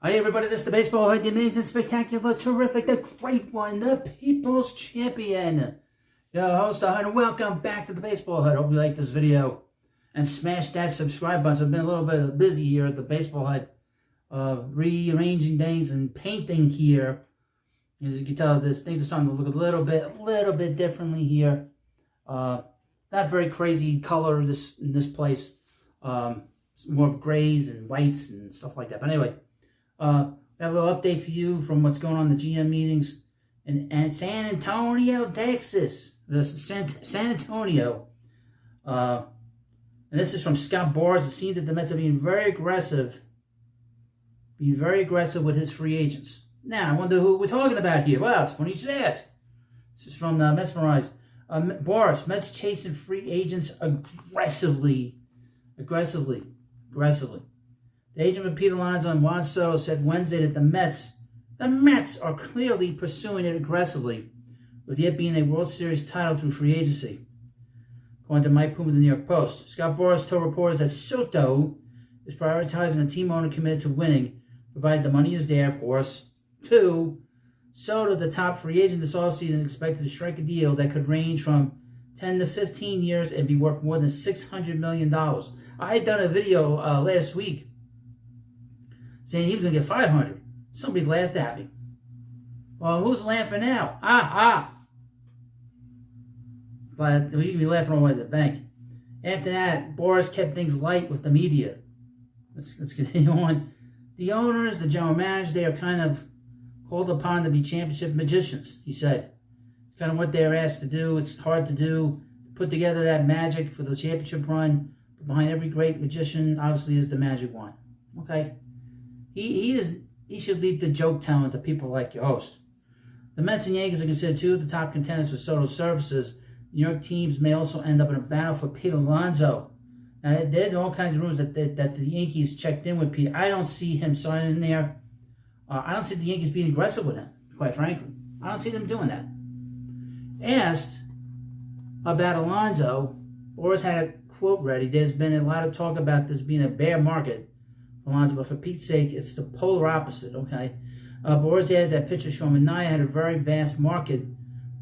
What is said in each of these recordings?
Hi everybody, this is the baseball head, the amazing, spectacular, terrific, the great one, the people's champion. Your host, and welcome back to the baseball head. Hope you like this video and smash that subscribe button. I've been a little bit busy here at the baseball head, rearranging things and painting here. As you can tell, things are starting to look a little bit differently here. Not very crazy color in this place. It's more of grays and whites and stuff like that. But anyway. I have a little update for you from what's going on in the GM meetings in San Antonio, Texas. San Antonio. And this is from Scott Boras. It seems that the Mets are being very aggressive with his free agents. Now, I wonder who we're talking about here. Well, it's funny you should ask. This is from Mesmerized. Boras, Mets chasing free agents aggressively. The agent for Pete Alonso and Juan Soto said Wednesday that the Mets are clearly pursuing it aggressively, with yet being a World Series title through free agency. According to Mike Puma of the New York Post, Scott Boras told reporters that Soto is prioritizing a team owner committed to winning, provided the money is there, of course. 2, Soto, the top free agent this offseason, is expected to strike a deal that could range from 10 to 15 years and be worth more than $600 million. I had done a video last week saying he was going to get $500. Somebody laughed at me. Well, who's laughing now? But you can be laughing all the way to the bank. After that, Boras kept things light with the media. Let's continue on. The owners, the general manager, they are kind of called upon to be championship magicians, he said. It's kind of what they're asked to do. It's hard to do. Put together that magic for the championship run. But behind every great magician, obviously, is the magic wand. Okay? He should lead the joke telling to people like your host. The Mets and Yankees are considered two of the top contenders for Soto's services. New York teams may also end up in a battle for Pete Alonso. Now, there are all kinds of rumors that the Yankees checked in with Pete. I don't see him signing there. I don't see the Yankees being aggressive with him, quite frankly. I don't see them doing that. Asked about Alonso, Boras had a quote ready. There's been a lot of talk about this being a bear market, Alonso, but for Pete's sake, it's the polar opposite, okay? Boras added that pitcher Sean Manaea had a very vast market,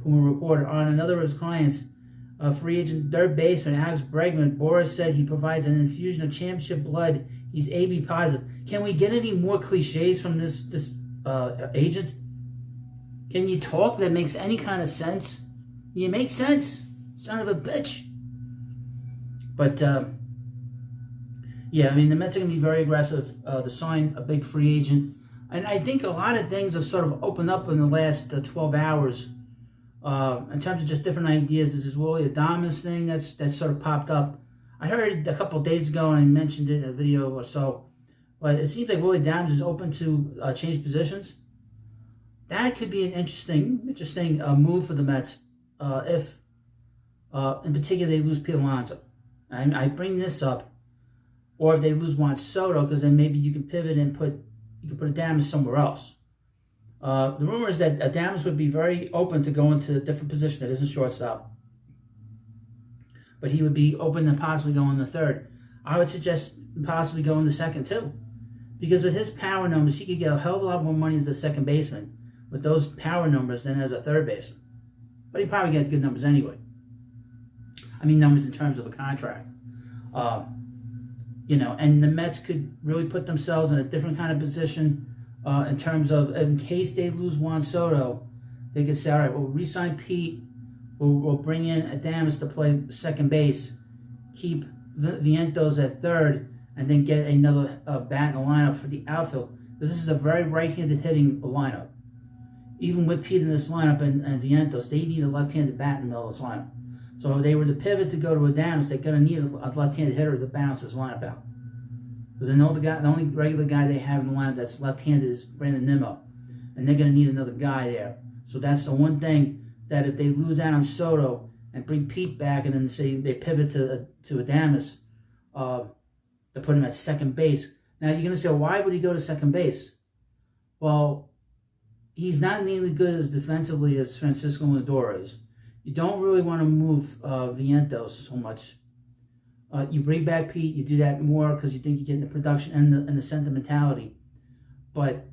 Puma reported. On another of his clients, free agent third baseman Alex Bregman, Boras said he provides an infusion of championship blood. He's AB positive. Can we get any more cliches from this agent? Can you talk that makes any kind of sense? You make sense? Son of a bitch. But, yeah, I mean, the Mets are going to be very aggressive to sign a big free agent. And I think a lot of things have sort of opened up in the last 12 hours in terms of just different ideas. There's this Willy Adames thing that's sort of popped up. I heard it a couple of days ago and I mentioned it in a video or so. But it seems like Willy Adames is open to change positions. That could be an interesting move for the Mets if, in particular, they lose Pete Alonso. I bring this up. Or if they lose Juan Soto, because then maybe you can pivot and put Adames somewhere else. The rumor is that Adames would be very open to going to a different position that isn't shortstop. But he would be open to possibly going the third. I would suggest possibly going the second too. Because with his power numbers, he could get a hell of a lot more money as a second baseman with those power numbers than as a third baseman. But he'd probably get good numbers anyway. I mean numbers in terms of a contract. And the Mets could really put themselves in a different kind of position in terms of, in case they lose Juan Soto, they could say, all right, we'll re-sign Pete, we'll bring in Adames to play second base, keep Vientos at third, and then get another bat in the lineup for the outfield. Because this is a very right-handed hitting lineup. Even with Pete in this lineup and Vientos, they need a left-handed bat in the middle of this lineup. So if they were to pivot to go to Adames, they're going to need a left-handed hitter to balance this lineup out. Because I know the only regular guy they have in the lineup that's left-handed is Brandon Nimmo. And they're going to need another guy there. So that's the one thing that if they lose out on Soto and bring Pete back and then say they pivot to Adames to put him at second base. Now you're going to say, well, why would he go to second base? Well, he's not nearly good as defensively as Francisco Lindor is. You don't really want to move Vientos so much. You bring back Pete, you do that more because you think you're getting the production and the sentimentality. But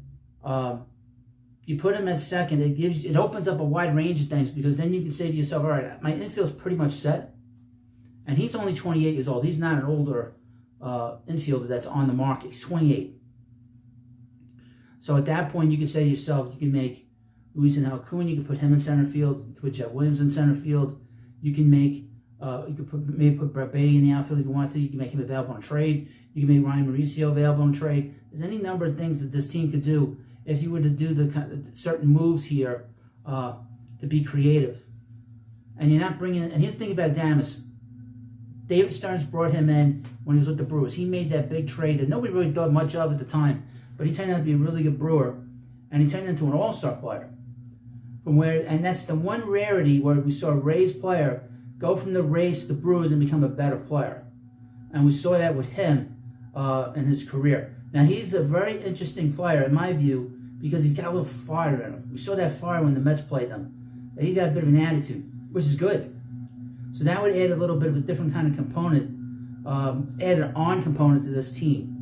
you put him at second, it opens up a wide range of things, because then you can say to yourself, all right, my infield's pretty much set. And he's only 28 years old. He's not an older infielder that's on the market. He's 28. So at that point, you can say to yourself, you can make Luis and Alcun, you can put him in center field, you can put Jeff Williams in center field, you can make, maybe put Brett Beatty in the outfield if you want to, you can make him available on trade, you can make Ryan Mauricio available on trade. There's any number of things that this team could do if you were to do the certain moves here to be creative. And you're not bringing, and here's the thing about Damas. David Stearns brought him in when he was with the Brewers. He made that big trade that nobody really thought much of at the time, but he turned out to be a really good Brewer, and he turned into an all-star player. And that's the one rarity where we saw a Rays player go from the Rays to the Brewers and become a better player. And we saw that with him in his career. Now, he's a very interesting player, in my view, because he's got a little fire in him. We saw that fire when the Mets played him. He got a bit of an attitude, which is good. So that would add a little bit of a different kind of component, add an on component to this team.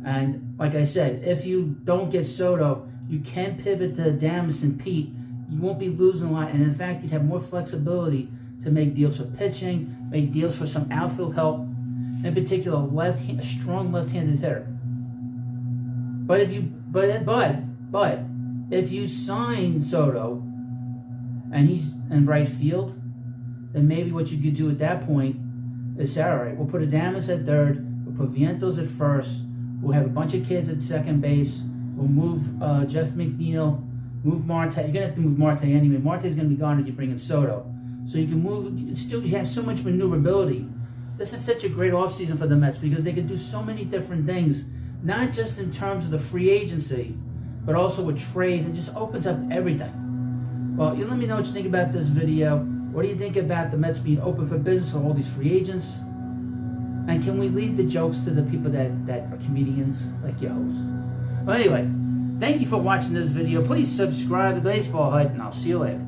And like I said, if you don't get Soto, you can pivot to Damas and Pete. You won't be losing a lot. And in fact, you'd have more flexibility to make deals for pitching, make deals for some outfield help, in particular, a strong left-handed hitter. But if you sign Soto and he's in right field, then maybe what you could do at that point is say, all right, we'll put Adames at third, we'll put Vientos at first, we'll have a bunch of kids at second base, we'll move Jeff McNeil, move Marte. You're going to have to move Marte anyway. Marte's going to be gone if you bring in Soto. So you can move, you have so much maneuverability. This is such a great offseason for the Mets because they can do so many different things, not just in terms of the free agency, but also with trades, and just opens up everything. Well, you let me know what you think about this video. What do you think about the Mets being open for business for all these free agents? And can we leave the jokes to the people that are comedians like your host? Well, anyway, thank you for watching this video. Please subscribe to Baseball Hype, and I'll see you later.